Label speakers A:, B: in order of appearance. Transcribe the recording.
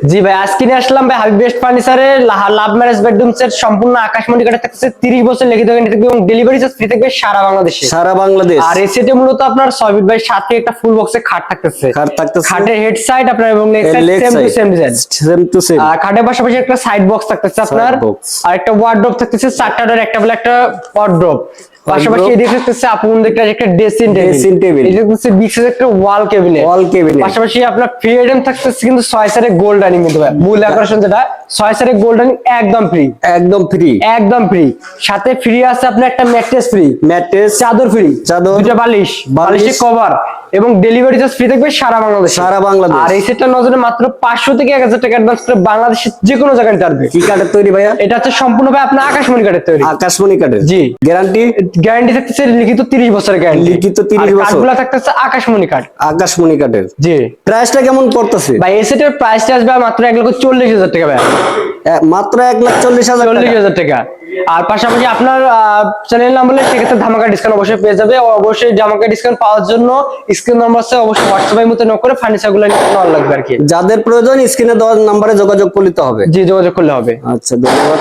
A: জি ভাই, আজকে নিয়ে আসলাম ভাই হাবিব বেস্ট ফার্নিচারের লাভ ম্যারেজ বেডরুম সেট সম্পূর্ণ আকাশমণি কাঠের থাকছে 30 বছর লিখিত গ্যারান্টি থাকবে এবং ডেলিভারি চার্জ ফ্রি থাকবে সারা বাংলাদেশে।
B: সারা বাংলাদেশ।
A: আর এই সেটে মূলত আপনার সবিত ভাই সাথে একটা ফুল বক্সে খাট থাকতেছে। খাটের হেড সাইড আপনার এবং leg side same to same design,
B: same to same.
A: আর খাটের পাশাপাশি একটা সাইড বক্স থাকতেছে আপনার, আর একটা ওয়ার্ড্রপ থাকতেছে, চারটা ডোর একটা বলে একটা ওয়ার্ড্রপ। পাশাপাশি এদিকে থাকতেছে আপন দেখতে একটা ড্রেসিং টেবিল, এই থাকতেছে বিশেষ একটা ওয়াল ক্যাবিনেট। পাশাপাশি আপনার ফ্রি আইটেম থাকতেছে কিন্তু 6 সারের গোল্ড ডাইনিং কিন্তু ভাই মূল আকর্ষণ যেটা 6 সারের গোল্ড ডাইনিং একদম ফ্রি, একদম ফ্রি। সাথে ফ্রি আছে আপনার একটা ম্যাট্রেস ফ্রি, চাদর ফ্রি, দুটো বালিশের কভার এবং ডেলিভারি চার্জ ফ্রি থাকবে সারা বাংলাদেশ। আর এই সেটটা নজরে মাত্র 500 থেকে 1000 টাকা অ্যাডভান্স করে বাংলাদেশের যে কোনো জায়গায় নিতে পারবে।
B: কি কাঠের তৈরি ভাইয়া?
A: এটা হচ্ছে সম্পূর্ণভাবে আপনার আকাশমণি কাঠের তৈরি।
B: আকাশমণি কাঠের।
A: জি।
B: গ্যারান্টি
A: থাকতেছে লিখিত 30 বছরের গ্যারান্টি।
B: লিখিত 30 বছর।
A: কাঠগুলো থাকতেছে আকাশমণি কাঠ।
B: আকাশমণি কাঠের।
A: জি।
B: প্রাইসটা কেমন পড়তেছে
A: ভাই এই সেটের প্রাইসটা আসবে মাত্র 1,40,000 টাকা ভাই।
B: মাত্র 1,40,000
A: টাকা। আর পাশাপাশি আপনার চ্যানেল নাম বলে সেক্ষেত্রে ধামাকা ডিসকাউন্ট অবশ্যই পেয়ে যাবে। অবশ্যই ধামাকা ডিসকাউন্ট পাওয়ার জন্য স্ক্রিন নাম্বার আছে, অবশ্যই হোয়াটসঅ্যাপের মতো নক করে ফার্নিচারগুলো নেওয়া লাগবে আর কি।
B: যাদের প্রয়োজন স্ক্রিনে দেওয়া নম্বরে যোগাযোগ করতে হবে।
A: জি, যোগাযোগ করলে হবে।
B: আচ্ছা, ধন্যবাদ।